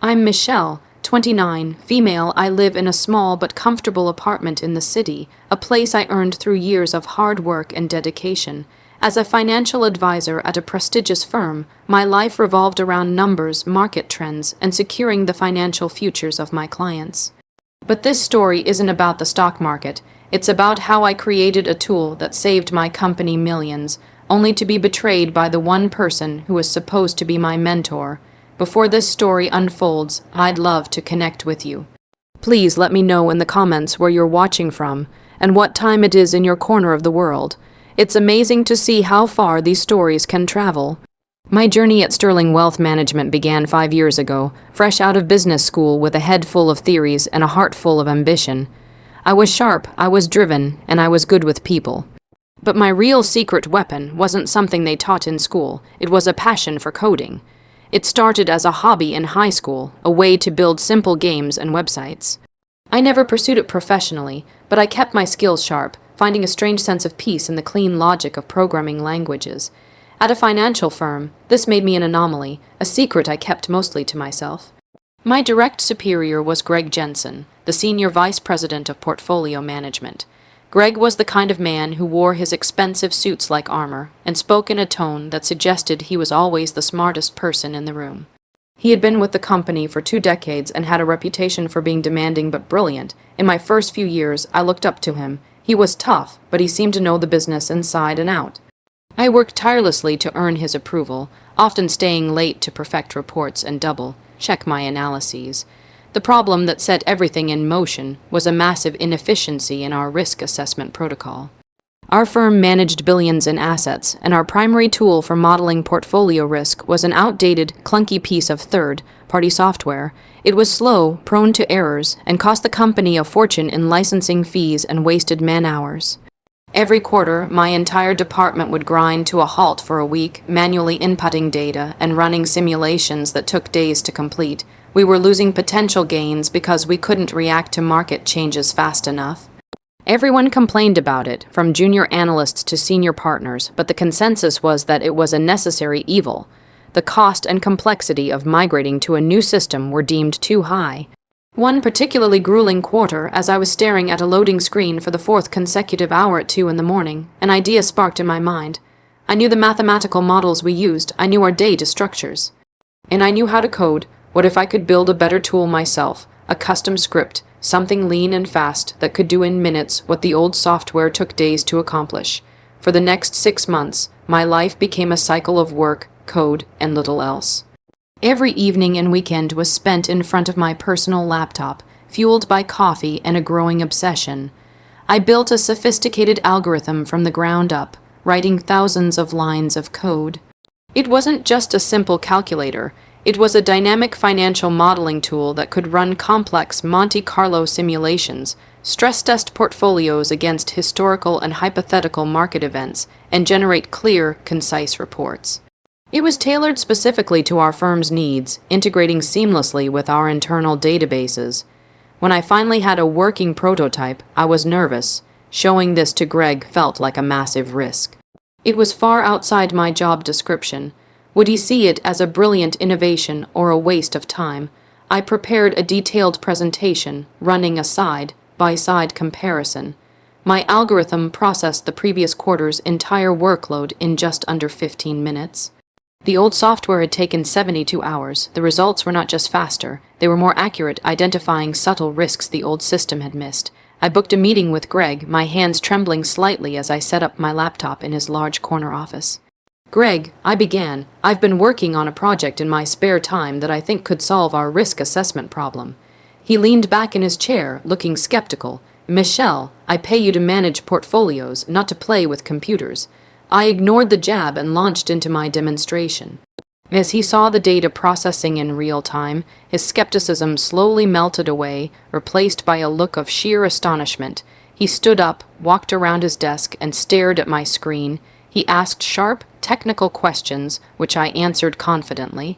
I'm Michelle, 29, female. I live in a small but comfortable apartment in the city, a place I earned through years of hard work and dedication. As a financial advisor at a prestigious firm, my life revolved around numbers, market trends, and securing the financial futures of my clients. But this story isn't about the stock market. It's about how I created a tool that saved my company millions, only to be betrayed by the one person who was supposed to be my mentor. Before this story unfolds, I'd love to connect with you. Please let me know in the comments where you're watching from and what time it is in your corner of the world. It's amazing to see how far these stories can travel. My journey at Sterling Wealth Management began 5 years ago, fresh out of business school with a head full of theories and a heart full of ambition. I was sharp, I was driven, and I was good with people. But my real secret weapon wasn't something they taught in school. It was a passion for coding. It started as a hobby in high school, a way to build simple games and websites. I never pursued it professionally, but I kept my skills sharp, finding a strange sense of peace in the clean logic of programming languages. At a financial firm, this made me an anomaly, a secret I kept mostly to myself. My direct superior was Greg Jensen, the senior vice president of portfolio management. Greg was the kind of man who wore his expensive suits like armor and spoke in a tone that suggested he was always the smartest person in the room. He had been with the company for 2 decades and had a reputation for being demanding but brilliant. In my first few years, I looked up to him. He was tough, but he seemed to know the business inside and out. I worked tirelessly to earn his approval, often staying late to perfect reports and double-check my analyses. The problem that set everything in motion was a massive inefficiency in our risk assessment protocol. Our firm managed billions in assets, and our primary tool for modeling portfolio risk was an outdated, clunky piece of third-party software. It was slow, prone to errors, and cost the company a fortune in licensing fees and wasted man-hours. Every quarter, my entire department would grind to a halt for a week, manually inputting data and running simulations that took days to complete. We were losing potential gains because we couldn't react to market changes fast enough. Everyone complained about it, from junior analysts to senior partners, but the consensus was that it was a necessary evil. The cost and complexity of migrating to a new system were deemed too high. One particularly grueling quarter, as I was staring at a loading screen for the 4th consecutive hour at 2 in the morning, an idea sparked in my mind. I knew the mathematical models we used, I knew our data structures. And I knew how to code. What if I could build a better tool myself, a custom script, something lean and fast that could do in minutes what the old software took days to accomplish? For the next 6 months, my life became a cycle of work, code, and little else. Every evening and weekend was spent in front of my personal laptop, fueled by coffee and a growing obsession. I built a sophisticated algorithm from the ground up, writing thousands of lines of code. It wasn't just a simple calculator. It was a dynamic financial modeling tool that could run complex Monte Carlo simulations, stress-test portfolios against historical and hypothetical market events, and generate clear, concise reports. It was tailored specifically to our firm's needs, integrating seamlessly with our internal databases. When I finally had a working prototype, I was nervous. Showing this to Greg felt like a massive risk. It was far outside my job description. Would he see it as a brilliant innovation or a waste of time? I prepared a detailed presentation, running a side-by-side comparison. My algorithm processed the previous quarter's entire workload in just under 15 minutes. The old software had taken 72 hours. The results were not just faster, they were more accurate, identifying subtle risks the old system had missed. I booked a meeting with Greg, my hands trembling slightly as I set up my laptop in his large corner office. "Greg," I began, "I've been working on a project in my spare time that I think could solve our risk assessment problem." He leaned back in his chair, looking skeptical. "Michelle, I pay you to manage portfolios, not to play with computers." I ignored the jab and launched into my demonstration. As he saw the data processing in real time, his skepticism slowly melted away, replaced by a look of sheer astonishment. He stood up, walked around his desk, and stared at my screen. He asked sharp, technical questions, which I answered confidently.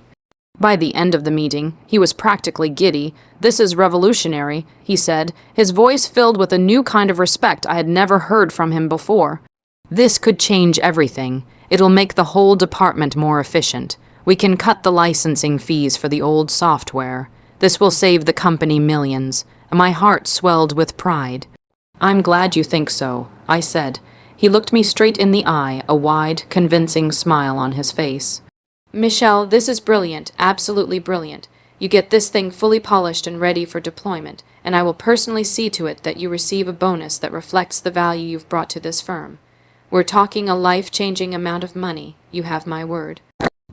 By the end of the meeting, he was practically giddy. "This is revolutionary," he said, his voice filled with a new kind of respect I had never heard from him before. "This could change everything. It'll make the whole department more efficient. We can cut the licensing fees for the old software." This will save the company millions. My heart swelled with pride. I'm glad you think so, I said. He looked me straight in the eye, a wide, convincing smile on his face. Michelle, this is brilliant, absolutely brilliant. You get this thing fully polished and ready for deployment, and I will personally see to it that you receive a bonus that reflects the value you've brought to this firm. We're talking a life-changing amount of money, you have my word.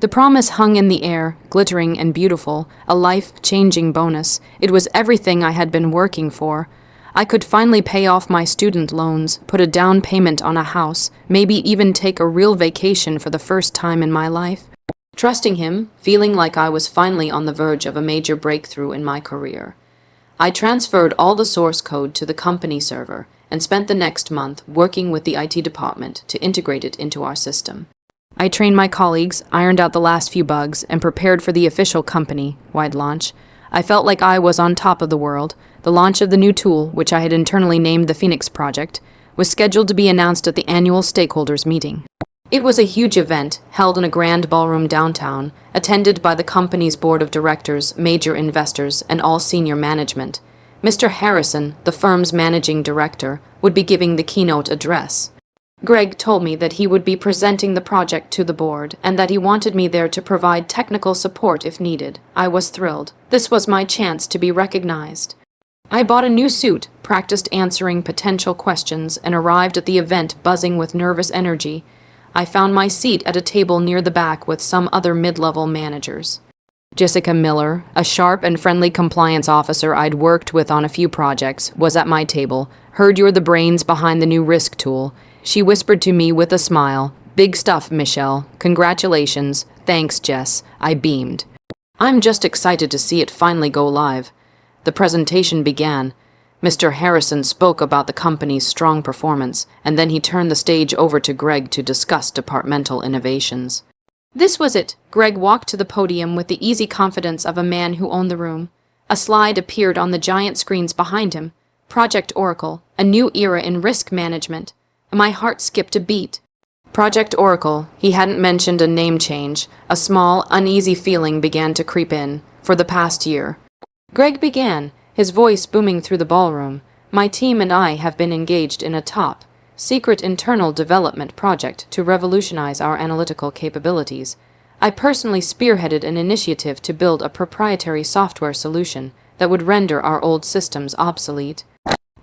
The promise hung in the air, glittering and beautiful, a life-changing bonus. It was everything I had been working for. I could finally pay off my student loans, put a down payment on a house, maybe even take a real vacation for the first time in my life. Trusting him, feeling like I was finally on the verge of a major breakthrough in my career. I transferred all the source code to the company server and spent the next month working with the IT department to integrate it into our system. I trained my colleagues, ironed out the last few bugs, and prepared for the official company-wide launch. I felt like I was on top of the world. The launch of the new tool, which I had internally named the Phoenix Project, was scheduled to be announced at the annual stakeholders meeting. It was a huge event, held in a grand ballroom downtown, attended by the company's board of directors, major investors, and all senior management. Mr. Harrison, the firm's managing director, would be giving the keynote address. Greg told me that he would be presenting the project to the board and that he wanted me there to provide technical support if needed. I was thrilled. This was my chance to be recognized. I bought a new suit, practiced answering potential questions, and arrived at the event buzzing with nervous energy. I found my seat at a table near the back with some other mid-level managers. Jessica Miller, a sharp and friendly compliance officer I'd worked with on a few projects, was at my table. Heard you're the brains behind the new risk tool. She whispered to me with a smile, "Big stuff, Michelle. Congratulations. Thanks, Jess." I beamed. I'm just excited to see it finally go live. The presentation began. Mr. Harrison spoke about the company's strong performance, and then he turned the stage over to Greg to discuss departmental innovations. This was it. Greg walked to the podium with the easy confidence of a man who owned the room. A slide appeared on the giant screens behind him. Project Oracle, a new era in risk management. My heart skipped a beat. Project Oracle. He hadn't mentioned a name change. A small, uneasy feeling began to creep in. For the past year. Greg began, his voice booming through the ballroom. My team and I have been engaged in a top, secret internal development project to revolutionize our analytical capabilities. I personally spearheaded an initiative to build a proprietary software solution that would render our old systems obsolete.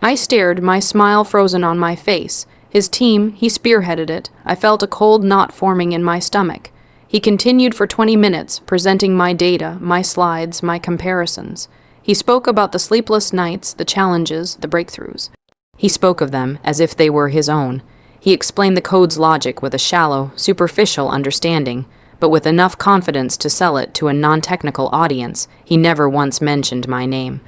I stared, my smile frozen on my face. His team, he spearheaded it. I felt a cold knot forming in my stomach. He continued for 20 minutes, presenting my data, my slides, my comparisons. He spoke about the sleepless nights, the challenges, the breakthroughs. He spoke of them as if they were his own. He explained the code's logic with a shallow, superficial understanding, but with enough confidence to sell it to a non-technical audience. He never once mentioned my name.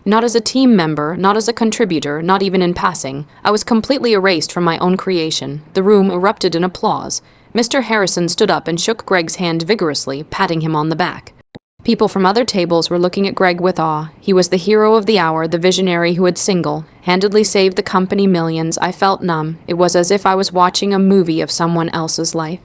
Not as a team member, not as a contributor, not even in passing. I was completely erased from my own creation. The room erupted in applause. Mr. Harrison stood up and shook Greg's hand vigorously, patting him on the back. People from other tables were looking at Greg with awe. He was the hero of the hour, the visionary who had single-handedly saved the company millions. I felt numb. It was as if I was watching a movie of someone else's life.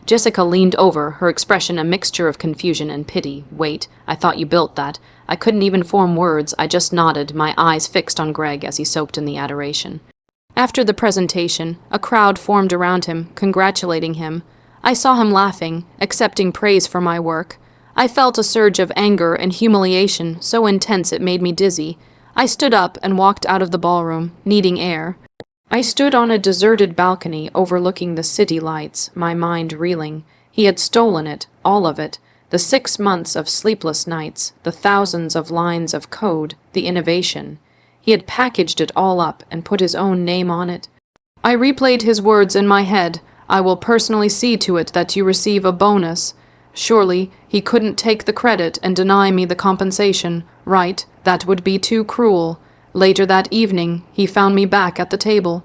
Jessica leaned over, her expression a mixture of confusion and pity. "Wait, I thought you built that." I couldn't even form words. I just nodded, my eyes fixed on Greg as he soaked in the adoration. After the presentation, a crowd formed around him, congratulating him. I saw him laughing, accepting praise for my work. I felt a surge of anger and humiliation, so intense it made me dizzy. I stood up and walked out of the ballroom, needing air. I stood on a deserted balcony overlooking the city lights, my mind reeling. He had stolen it, all of it. The 6 months of sleepless nights, the thousands of lines of code, the innovation. He had packaged it all up and put his own name on it. I replayed his words in my head. "I will personally see to it that you receive a bonus." Surely, he couldn't take the credit and deny me the compensation, right? That would be too cruel. Later that evening, he found me back at the table.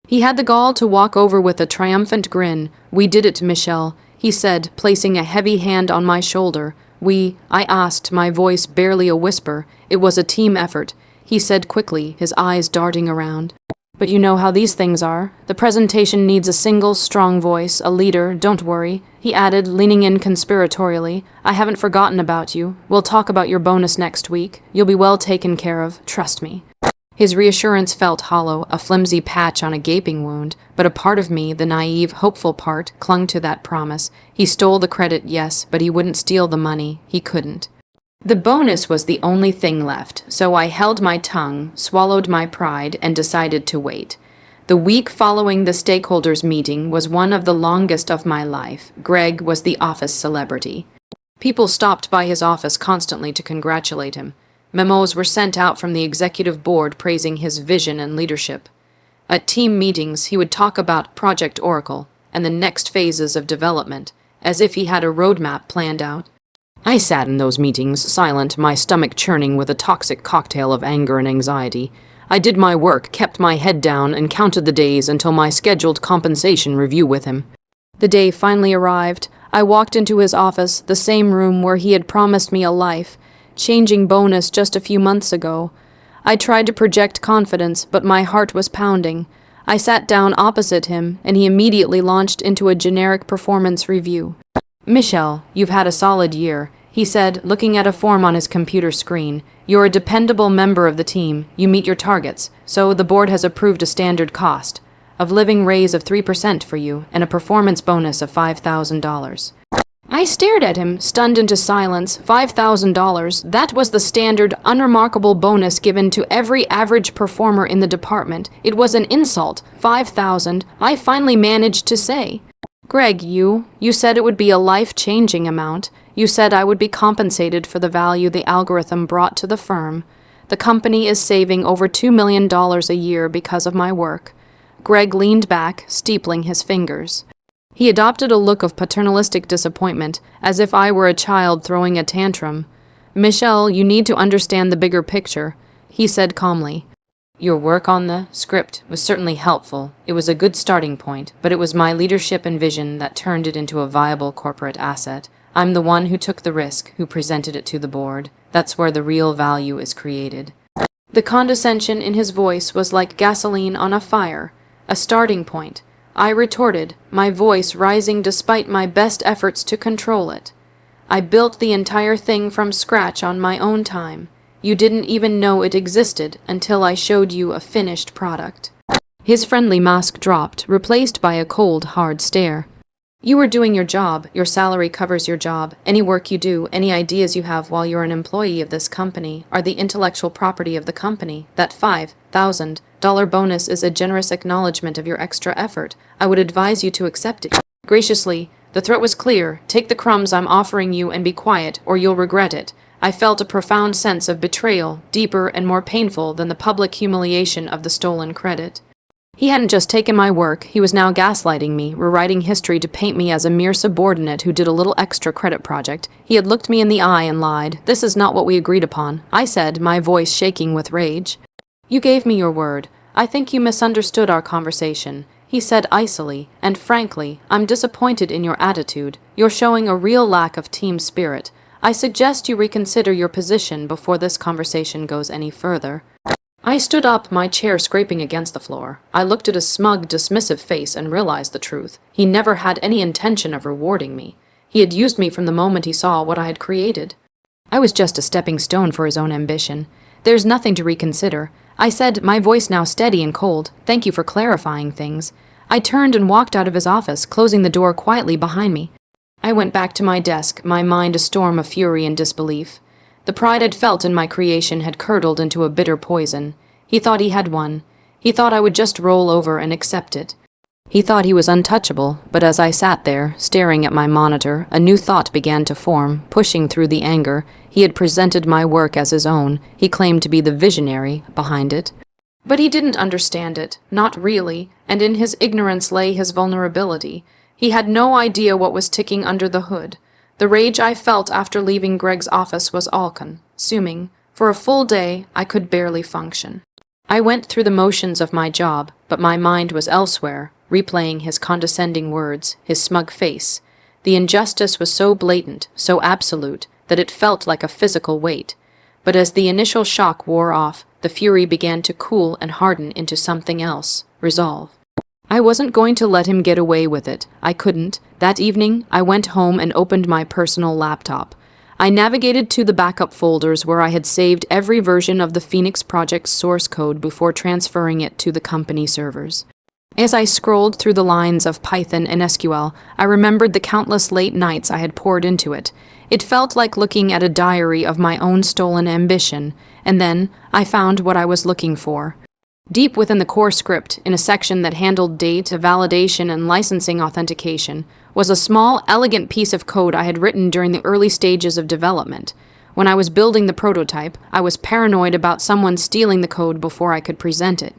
He had the gall to walk over with a triumphant grin. "We did it, Michelle," he said, placing a heavy hand on my shoulder. I asked, my voice barely a whisper. It was a team effort, he said quickly, his eyes darting around. But you know how these things are. The presentation needs a single, strong voice, a leader, don't worry," he added, leaning in conspiratorially. "I haven't forgotten about you. We'll talk about your bonus next week. You'll be well taken care of, trust me." His reassurance felt hollow, a flimsy patch on a gaping wound, but a part of me, the naive, hopeful part, clung to that promise. He stole the credit, yes, but he wouldn't steal the money. He couldn't. The bonus was the only thing left, so I held my tongue, swallowed my pride, and decided to wait. The week following the stakeholders' meeting was one of the longest of my life. Greg was the office celebrity. People stopped by his office constantly to congratulate him. Memos were sent out from the executive board praising his vision and leadership. At team meetings, he would talk about Project Oracle and the next phases of development, as if he had a roadmap planned out. I sat in those meetings, silent, my stomach churning with a toxic cocktail of anger and anxiety. I did my work, kept my head down, and counted the days until my scheduled compensation review with him. The day finally arrived. I walked into his office, the same room where he had promised me a life-changing bonus just a few months ago. I tried to project confidence, but my heart was pounding. I sat down opposite him, and he immediately launched into a generic performance review. "Michelle, you've had a solid year," he said, looking at a form on his computer screen. "You're a dependable member of the team. You meet your targets, so the board has approved a standard cost of living raise of 3% for you and a performance bonus of $5,000. I stared at him, stunned into silence. $5,000, that was the standard, unremarkable bonus given to every average performer in the department. It was an insult. 5,000, I finally managed to say. "Greg, you said it would be a life-changing amount. You said I would be compensated for the value the algorithm brought to the firm. The company is saving over $2 million a year because of my work." Greg leaned back, steepling his fingers. He adopted a look of paternalistic disappointment, as if I were a child throwing a tantrum. "Michelle, you need to understand the bigger picture," he said calmly. "Your work on the script was certainly helpful. It was a good starting point, but it was my leadership and vision that turned it into a viable corporate asset. I'm the one who took the risk, who presented it to the board. That's where the real value is created." The condescension in his voice was like gasoline on a fire, a starting point. I retorted, my voice rising despite my best efforts to control it. "I built the entire thing from scratch on my own time. You didn't even know it existed until I showed you a finished product." His friendly mask dropped, replaced by a cold, hard stare. "You were doing your job. Your salary covers your job. Any work you do, any ideas you have while you're an employee of this company are the intellectual property of the company. That $5,000 bonus is a generous acknowledgement of your extra effort. I would advise you to accept it graciously." The threat was clear. "Take the crumbs I'm offering you and be quiet, or you'll regret it." I felt a profound sense of betrayal, deeper and more painful than the public humiliation of the stolen credit. He hadn't just taken my work, he was now gaslighting me, rewriting history to paint me as a mere subordinate who did a little extra credit project. He had looked me in the eye and lied. "This is not what we agreed upon," I said, my voice shaking with rage. "You gave me your word. I think you misunderstood our conversation," he said icily, "and frankly, I'm disappointed in your attitude. You're showing a real lack of team spirit. I suggest you reconsider your position before this conversation goes any further." I stood up, my chair scraping against the floor. I looked at his smug, dismissive face and realized the truth. He never had any intention of rewarding me. He had used me from the moment he saw what I had created. I was just a stepping stone for his own ambition. "There's nothing to reconsider," I said, my voice now steady and cold. "Thank you for clarifying things." I turned and walked out of his office, closing the door quietly behind me. I went back to my desk, my mind a storm of fury and disbelief. The pride I'd felt in my creation had curdled into a bitter poison. He thought he had won. He thought I would just roll over and accept it. He thought he was untouchable, but as I sat there, staring at my monitor, a new thought began to form, pushing through the anger. He had presented my work as his own. He claimed to be the visionary behind it. But he didn't understand it, not really, and in his ignorance lay his vulnerability. He had no idea what was ticking under the hood. The rage I felt after leaving Greg's office was all-consuming. For a full day, I could barely function. I went through the motions of my job, but my mind was elsewhere, replaying his condescending words, his smug face. The injustice was so blatant, so absolute, that it felt like a physical weight. But as the initial shock wore off, the fury began to cool and harden into something else: resolve. I wasn't going to let him get away with it. I couldn't. That evening, I went home and opened my personal laptop. I navigated to the backup folders where I had saved every version of the Phoenix project's source code before transferring it to the company servers. As I scrolled through the lines of Python and SQL, I remembered the countless late nights I had poured into it. It felt like looking at a diary of my own stolen ambition, and then I found what I was looking for. Deep within the core script, in a section that handled data validation and licensing authentication, was a small, elegant piece of code I had written during the early stages of development. When I was building the prototype, I was paranoid about someone stealing the code before I could present it.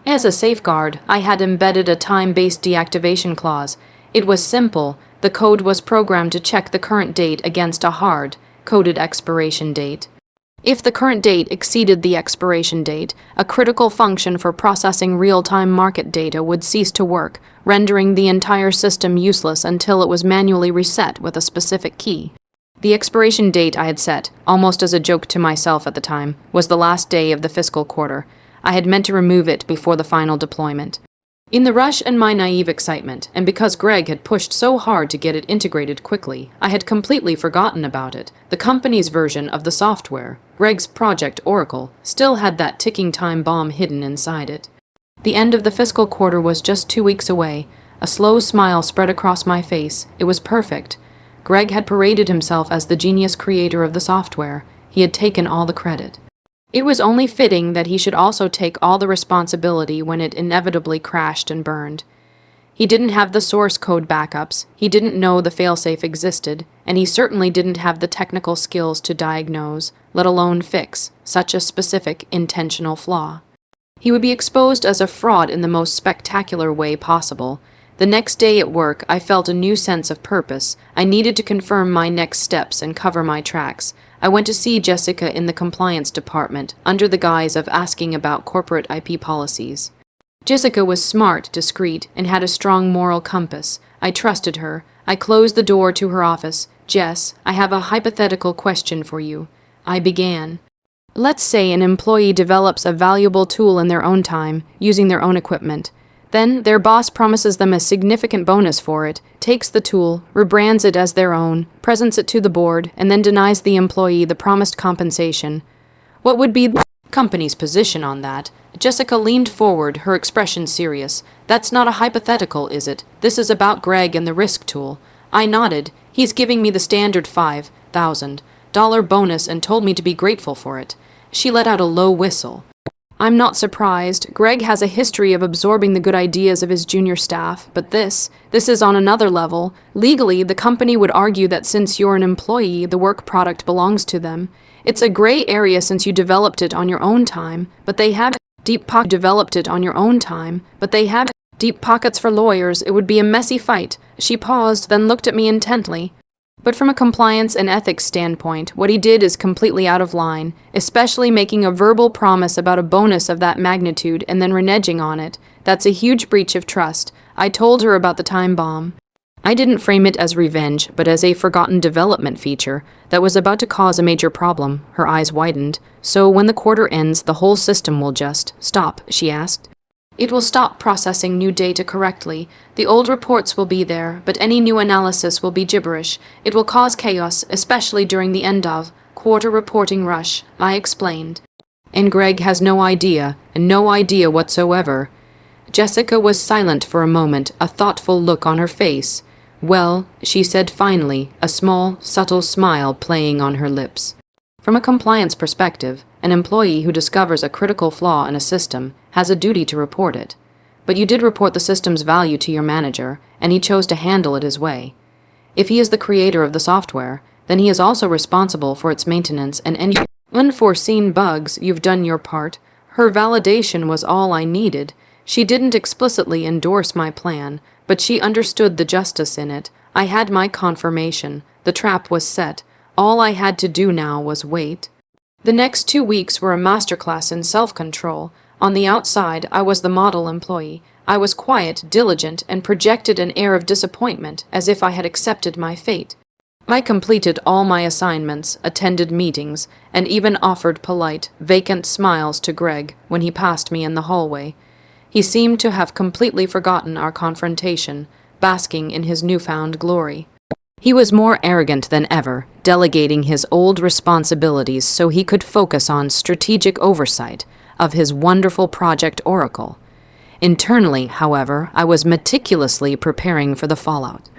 As a safeguard, I had embedded a time-based deactivation clause. It was simple. The code was programmed to check the current date against a hard-coded expiration date. If the current date exceeded the expiration date, a critical function for processing real-time market data would cease to work, rendering the entire system useless until it was manually reset with a specific key. The expiration date I had set, almost as a joke to myself at the time, was the last day of the fiscal quarter. I had meant to remove it before the final deployment. In the rush and my naive excitement, and because Greg had pushed so hard to get it integrated quickly, I had completely forgotten about it. The company's version of the software, Greg's Project Oracle, still had that ticking time bomb hidden inside it. The end of the fiscal quarter was just 2 weeks away. A slow smile spread across my face. It was perfect. Greg had paraded himself as the genius creator of the software. He had taken all the credit. It was only fitting that he should also take all the responsibility when it inevitably crashed and burned. He didn't have the source code backups, he didn't know the failsafe existed, and he certainly didn't have the technical skills to diagnose, let alone fix, such a specific, intentional flaw. He would be exposed as a fraud in the most spectacular way possible. The next day at work, I felt a new sense of purpose. I needed to confirm my next steps and cover my tracks. I went to see Jessica in the compliance department, under the guise of asking about corporate IP policies. Jessica was smart, discreet, and had a strong moral compass. I trusted her. I closed the door to her office. "Jess, I have a hypothetical question for you," I began. "Let's say an employee develops a valuable tool in their own time, using their own equipment. Then their boss promises them a significant bonus for it, takes the tool, rebrands it as their own, presents it to the board, and then denies the employee the promised compensation. What would be the company's position on that?" Jessica leaned forward, her expression serious. "That's not a hypothetical, is it? This is about Greg and the risk tool." I nodded. "He's giving me the standard $5,000 bonus and told me to be grateful for it." She let out a low whistle. "I'm not surprised. Greg has a history of absorbing the good ideas of his junior staff, but this is on another level. Legally, the company would argue that since you're an employee, the work product belongs to them. It's a gray area since you developed it on your own time, but they have deep pockets for lawyers. It would be a messy fight." She paused, then looked at me intently. "But from a compliance and ethics standpoint, what he did is completely out of line, especially making a verbal promise about a bonus of that magnitude and then reneging on it. That's a huge breach of trust." I told her about the time bomb. I didn't frame it as revenge, but as a forgotten development feature that was about to cause a major problem. Her eyes widened. "So when the quarter ends, the whole system will just stop?" she asked. "It will stop processing new data correctly. The old reports will be there, but any new analysis will be gibberish. It will cause chaos, especially during the end of quarter reporting rush," I explained. "And Greg has no idea whatsoever." Jessica was silent for a moment, a thoughtful look on her face. "Well," she said finally, a small, subtle smile playing on her lips. "From a compliance perspective, an employee who discovers a critical flaw in a system has a duty to report it. But you did report the system's value to your manager, and he chose to handle it his way. If he is the creator of the software, then he is also responsible for its maintenance and any unforeseen bugs. You've done your part." Her validation was all I needed. She didn't explicitly endorse my plan, but she understood the justice in it. I had my confirmation. The trap was set. All I had to do now was wait. The next 2 weeks were a masterclass in self-control. On the outside, I was the model employee. I was quiet, diligent, and projected an air of disappointment, as if I had accepted my fate. I completed all my assignments, attended meetings, and even offered polite, vacant smiles to Greg when he passed me in the hallway. He seemed to have completely forgotten our confrontation, basking in his newfound glory. He was more arrogant than ever, delegating his old responsibilities so he could focus on strategic oversight of his wonderful project Oracle. Internally, however, I was meticulously preparing for the fallout.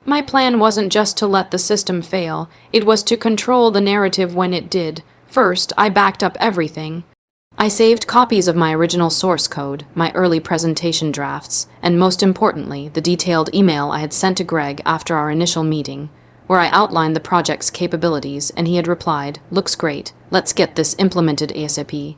My plan wasn't just to let the system fail, it was to control the narrative when it did. First, I backed up everything. I saved copies of my original source code, my early presentation drafts, and most importantly, the detailed email I had sent to Greg after our initial meeting, where I outlined the project's capabilities, and he had replied, "Looks great. Let's get this implemented ASAP.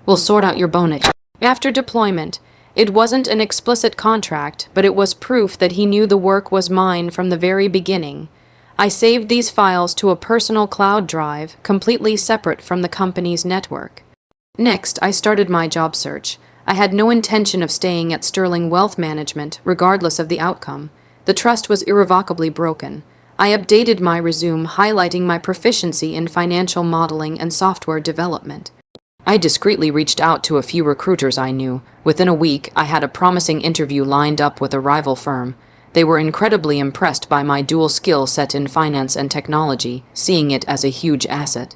We'll sort out your bonus." After deployment, it wasn't an explicit contract, but it was proof that he knew the work was mine from the very beginning. I saved these files to a personal cloud drive, completely separate from the company's network. Next, I started my job search. I had no intention of staying at Sterling Wealth Management, regardless of the outcome. The trust was irrevocably broken. I updated my resume, highlighting my proficiency in financial modeling and software development. I discreetly reached out to a few recruiters I knew. Within a week, I had a promising interview lined up with a rival firm. They were incredibly impressed by my dual skill set in finance and technology, seeing it as a huge asset.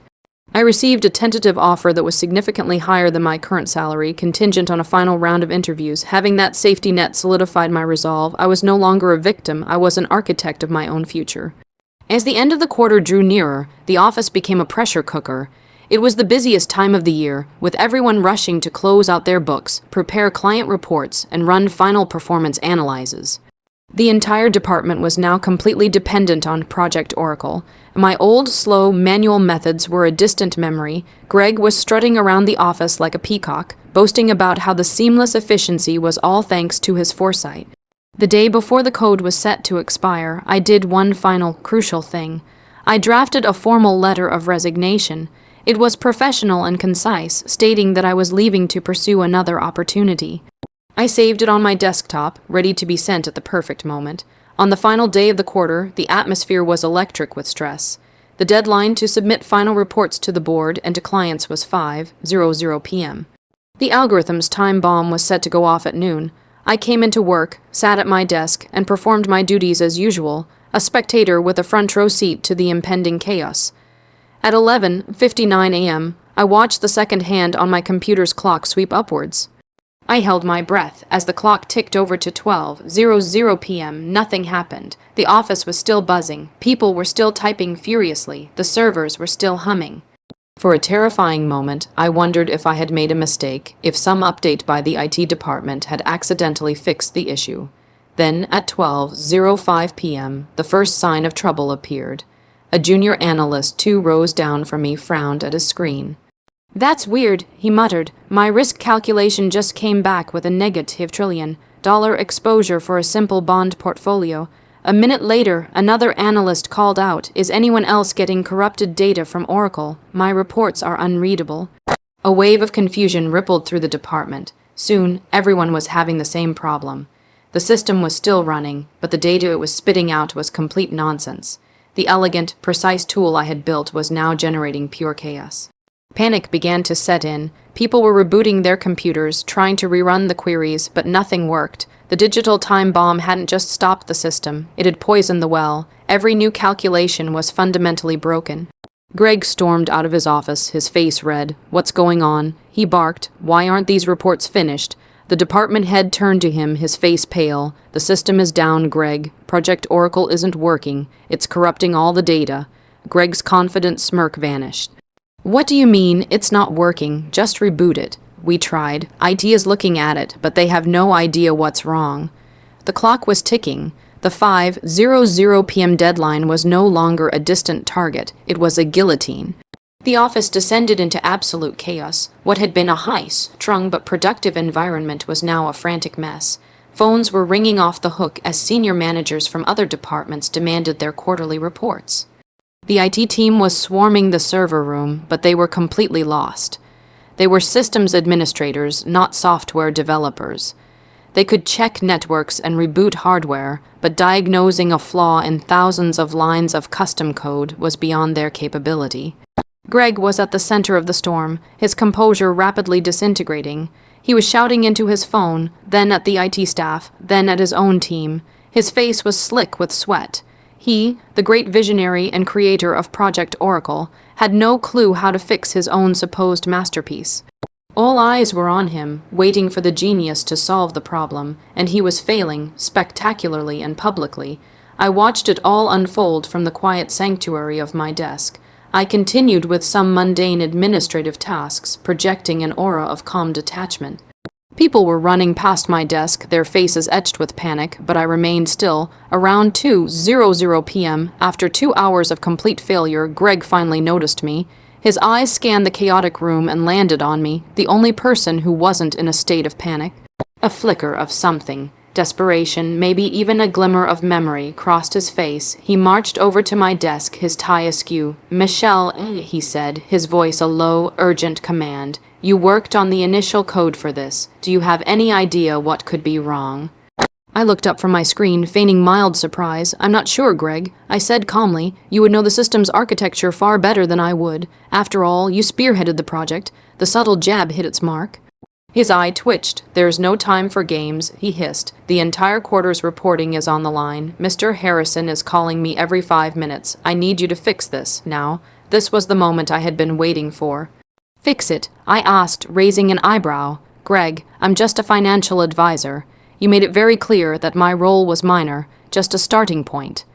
I received a tentative offer that was significantly higher than my current salary, contingent on a final round of interviews. Having that safety net solidified my resolve. I was no longer a victim, I was an architect of my own future. As the end of the quarter drew nearer, the office became a pressure cooker. It was the busiest time of the year, with everyone rushing to close out their books, prepare client reports, and run final performance analyses. The entire department was now completely dependent on Project Oracle. My old, slow, manual methods were a distant memory. Greg was strutting around the office like a peacock, boasting about how the seamless efficiency was all thanks to his foresight. The day before the code was set to expire, I did one final, crucial thing. I drafted a formal letter of resignation. It was professional and concise, stating that I was leaving to pursue another opportunity. I saved it on my desktop, ready to be sent at the perfect moment. On the final day of the quarter, the atmosphere was electric with stress. The deadline to submit final reports to the board and to clients was 5:00 p.m. The algorithm's time bomb was set to go off at noon. I came into work, sat at my desk, and performed my duties as usual, a spectator with a front row seat to the impending chaos. At 11:59 a.m., I watched the second hand on my computer's clock sweep upwards. I held my breath as the clock ticked over to 12:00 p.m. Nothing happened. The office was still buzzing. People were still typing furiously. The servers were still humming. For a terrifying moment, I wondered if I had made a mistake, if some update by the IT department had accidentally fixed the issue. Then, at 12:05 p.m., the first sign of trouble appeared. A junior analyst 2 rows down from me frowned at his screen. "That's weird," he muttered. "My risk calculation just came back with a negative $1 trillion exposure for a simple bond portfolio." A minute later, another analyst called out, "Is anyone else getting corrupted data from Oracle? My reports are unreadable." A wave of confusion rippled through the department. Soon, everyone was having the same problem. The system was still running, but the data it was spitting out was complete nonsense. The elegant, precise tool I had built was now generating pure chaos. Panic began to set in. People were rebooting their computers, trying to rerun the queries, but nothing worked. The digital time bomb hadn't just stopped the system, it had poisoned the well. Every new calculation was fundamentally broken. Greg stormed out of his office, his face red. "What's going on?" He barked. "Why aren't these reports finished?" The department head turned to him, his face pale. "The system is down, Greg. Project Oracle isn't working. It's corrupting all the data." Greg's confident smirk vanished. "What do you mean, it's not working? Just reboot it." "We tried. IT is looking at it, but they have no idea what's wrong." The clock was ticking. The 5:00 p.m. deadline was no longer a distant target. It was a guillotine. The office descended into absolute chaos. What had been a high-strung but productive environment was now a frantic mess. Phones were ringing off the hook as senior managers from other departments demanded their quarterly reports. The IT team was swarming the server room, but they were completely lost. They were systems administrators, not software developers. They could check networks and reboot hardware, but diagnosing a flaw in thousands of lines of custom code was beyond their capability. Greg was at the center of the storm, his composure rapidly disintegrating. He was shouting into his phone, then at the IT staff, then at his own team. His face was slick with sweat. He, the great visionary and creator of Project Oracle, had no clue how to fix his own supposed masterpiece. All eyes were on him, waiting for the genius to solve the problem, and he was failing, spectacularly and publicly. I watched it all unfold from the quiet sanctuary of my desk. I continued with some mundane administrative tasks, projecting an aura of calm detachment. People were running past my desk, their faces etched with panic, but I remained still. Around 2:00 p.m., after 2 hours of complete failure, Greg finally noticed me. His eyes scanned the chaotic room and landed on me, the only person who wasn't in a state of panic. A flicker of something, desperation, maybe even a glimmer of memory, crossed his face. He marched over to my desk, his tie askew. "Michelle," he said, his voice a low, urgent command. "You worked on the initial code for this. Do you have any idea what could be wrong?" I looked up from my screen, feigning mild surprise. "I'm not sure, Greg," I said calmly. "You would know the system's architecture far better than I would. After all, you spearheaded the project. The subtle jab hit its mark." His eye twitched. "There's no time for games," he hissed. "The entire quarter's reporting is on the line. Mr. Harrison is calling me every 5 minutes. I need you to fix this, now." This was the moment I had been waiting for. "Fix it?" I asked, raising an eyebrow. "Greg, I'm just a financial advisor. You made it very clear that my role was minor, just a starting point.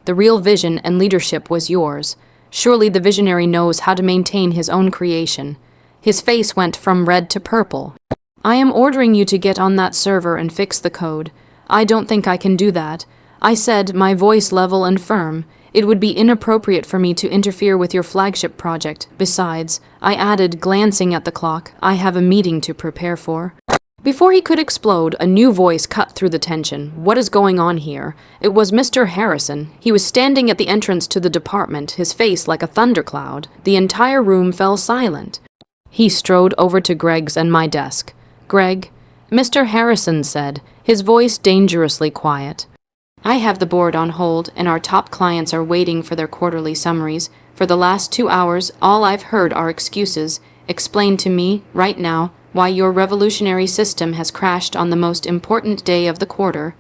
The real vision and leadership was yours. Surely the visionary knows how to maintain his own creation." His face went from red to purple. "I am ordering you to get on that server and fix the code. I don't think I can do that," I said, my voice level and firm. "It would be inappropriate for me to interfere with your flagship project. Besides," I added, glancing at the clock, "I have a meeting to prepare for." Before he could explode, a new voice cut through the tension. "What is going on here?" It was Mr. Harrison. He was standing at the entrance to the department, his face like a thundercloud. The entire room fell silent. He strode over to Greg's and my desk. "Greg," Mr. Harrison said, his voice dangerously quiet. "I have the board on hold, and our top clients are waiting for their quarterly summaries. For the last 2 hours, all I've heard are excuses. Explain to me, right now, why your revolutionary system has crashed on the most important day of the quarter."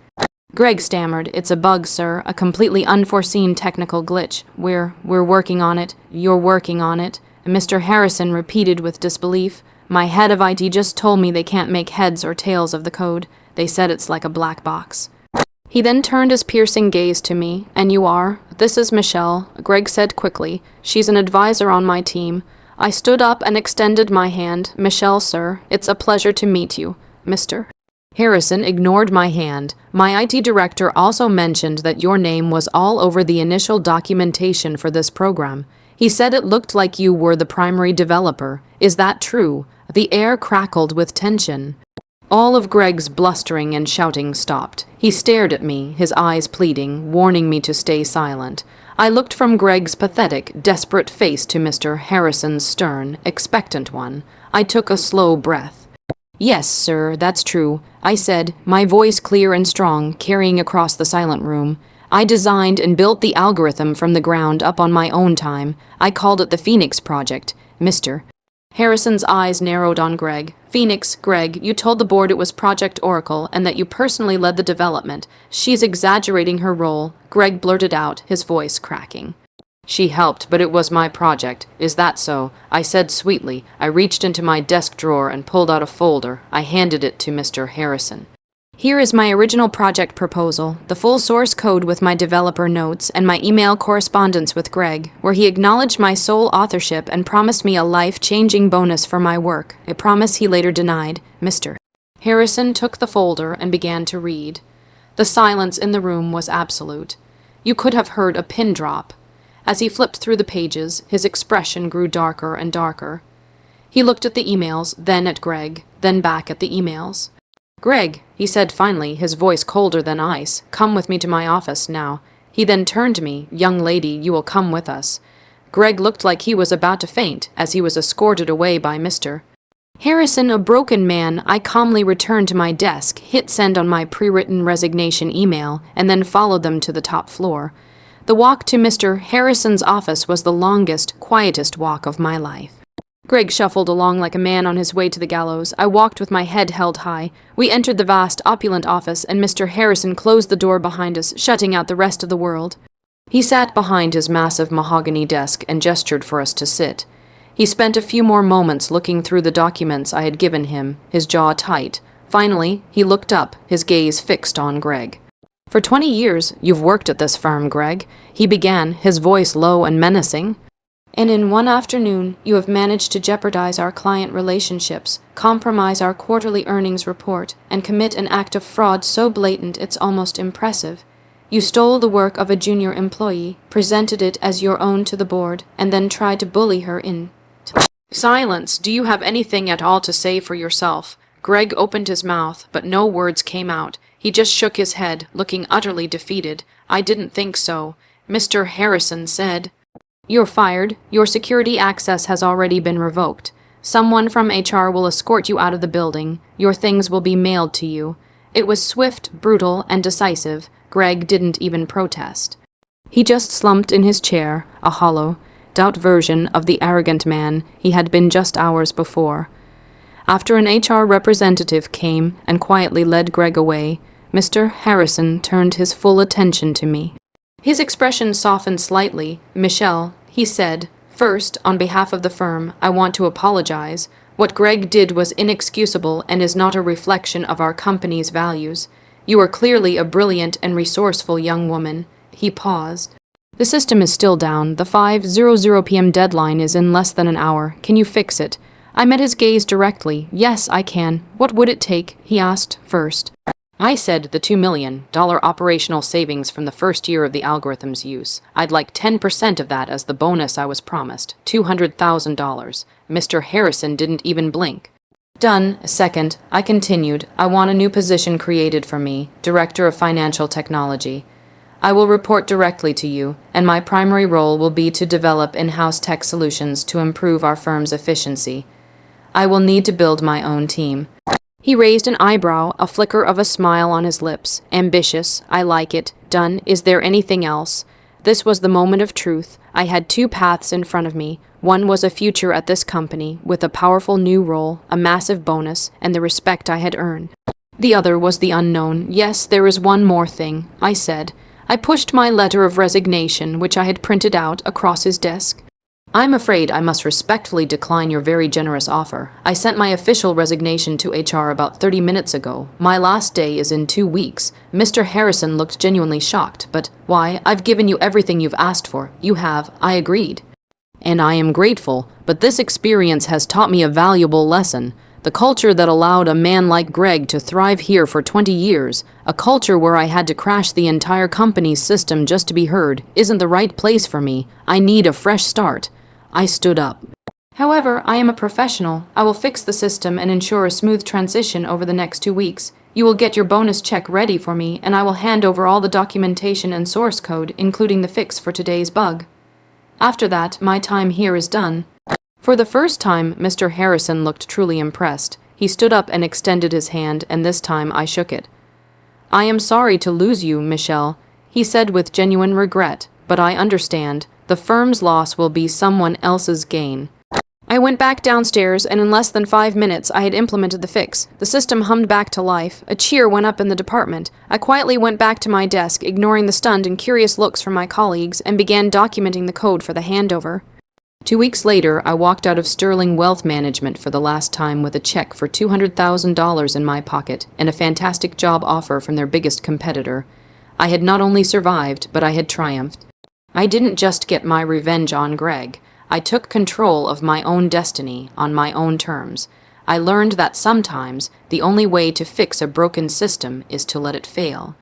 Greg stammered. "It's a bug, sir, a completely unforeseen technical glitch. We're working on it. You're working on it." Mr. Harrison repeated with disbelief. "My head of IT just told me they can't make heads or tails of the code. They said it's like a black box." He then turned his piercing gaze to me. "And you are?" "This is Michelle," Greg said quickly. "She's an advisor on my team." I stood up and extended my hand. "Michelle, sir, it's a pleasure to meet you, Mr. Harrison ignored my hand. "My IT director also mentioned that your name was all over the initial documentation for this program. He said it looked like you were the primary developer. Is that true?" The air crackled with tension. All of Greg's blustering and shouting stopped. He stared at me, his eyes pleading, warning me to stay silent. I looked from Greg's pathetic, desperate face to Mr. Harrison's stern, expectant one. I took a slow breath. "Yes, sir, that's true," I said, my voice clear and strong, carrying across the silent room. "I designed and built the algorithm from the ground up on my own time. I called it the Phoenix Project, Mr. Harrison's eyes narrowed on Greg. "Phoenix, Greg, you told the board it was Project Oracle and that you personally led the development. She's exaggerating her role," Greg blurted out, his voice cracking. "She helped, but it was my project. Is that so?" I said sweetly. I reached into my desk drawer and pulled out a folder. I handed it to Mr. Harrison. "Here is my original project proposal, the full source code with my developer notes, and my email correspondence with Greg, where he acknowledged my sole authorship and promised me a life-changing bonus for my work, a promise he later denied. Mr. Harrison took the folder and began to read. The silence in the room was absolute. You could have heard a pin drop. As he flipped through the pages, his expression grew darker and darker. He looked at the emails, then at Greg, then back at the emails. "Greg," he said finally, his voice colder than ice, "come with me to my office now." He then turned to me. "Young lady, you will come with us." Greg looked like he was about to faint as he was escorted away by Mr. Harrison, a broken man, I calmly returned to my desk, hit send on my pre-written resignation email, and then followed them to the top floor. The walk to Mr. Harrison's office was the longest, quietest walk of my life. Greg shuffled along like a man on his way to the gallows. I walked with my head held high. We entered the vast, opulent office, and Mr. Harrison closed the door behind us, shutting out the rest of the world. He sat behind his massive mahogany desk and gestured for us to sit. He spent a few more moments looking through the documents I had given him, his jaw tight. Finally, he looked up, his gaze fixed on Greg. "For 20 years, you've worked at this firm, Greg," he began, his voice low and menacing. "And in one afternoon, you have managed to jeopardize our client relationships, compromise our quarterly earnings report, and commit an act of fraud so blatant it's almost impressive. You stole the work of a junior employee, presented it as your own to the board, and then tried to bully her in." "Silence! Do you have anything at all to say for yourself?" Greg opened his mouth, but no words came out. He just shook his head, looking utterly defeated. "I didn't think so," Mr. Harrison said. "You're fired. Your security access has already been revoked. Someone from HR will escort you out of the building. Your things will be mailed to you." It was swift, brutal, and decisive. Greg didn't even protest. He just slumped in his chair, a hollow, doubt version of the arrogant man he had been just hours before. After an HR representative came and quietly led Greg away, Mr. Harrison turned his full attention to me. His expression softened slightly. "Michelle," he said, "first, on behalf of the firm, I want to apologize. What Greg did was inexcusable and is not a reflection of our company's values. You are clearly a brilliant and resourceful young woman." He paused. "The system is still down. The 5:00 p.m. deadline is in less than an hour. Can you fix it?" I met his gaze directly. "Yes, I can. What would it take?" he asked first. I said the $2 million operational savings from the first year of the algorithm's use. I'd like 10% of that as the bonus I was promised, $200,000. Mr. Harrison didn't even blink. "Done." Second, I continued, "I want a new position created for me, Director of Financial Technology. I will report directly to you, and my primary role will be to develop in-house tech solutions to improve our firm's efficiency. I will need to build my own team." He raised an eyebrow, a flicker of a smile on his lips. "Ambitious. I like it. Done. Is there anything else?" This was the moment of truth. I had two paths in front of me. One was a future at this company, with a powerful new role, a massive bonus, and the respect I had earned. The other was the unknown. "Yes, there is one more thing," I said. I pushed my letter of resignation, which I had printed out, across his desk. "I'm afraid I must respectfully decline your very generous offer. I sent my official resignation to HR about 30 minutes ago. My last day is in 2 weeks. Mr. Harrison looked genuinely shocked, but why? I've given you everything you've asked for. You have. I agreed. And I am grateful, but this experience has taught me a valuable lesson. The culture that allowed a man like Greg to thrive here for 20 years, a culture where I had to crash the entire company's system just to be heard, isn't the right place for me. I need a fresh start." I stood up. "However, I am a professional. I will fix the system and ensure a smooth transition over the next 2 weeks. You will get your bonus check ready for me, and I will hand over all the documentation and source code, including the fix for today's bug. After that, my time here is done." For the first time, Mr. Harrison looked truly impressed. He stood up and extended his hand, and this time I shook it. "I am sorry to lose you, Michelle," he said with genuine regret, "but I understand. The firm's loss will be someone else's gain." I went back downstairs, and in less than 5 minutes I had implemented the fix. The system hummed back to life. A cheer went up in the department. I quietly went back to my desk, ignoring the stunned and curious looks from my colleagues, and began documenting the code for the handover. 2 weeks later, I walked out of Sterling Wealth Management for the last time with a check for $200,000 in my pocket and a fantastic job offer from their biggest competitor. I had not only survived, but I had triumphed. I didn't just get my revenge on Greg. I took control of my own destiny on my own terms. I learned that sometimes the only way to fix a broken system is to let it fail.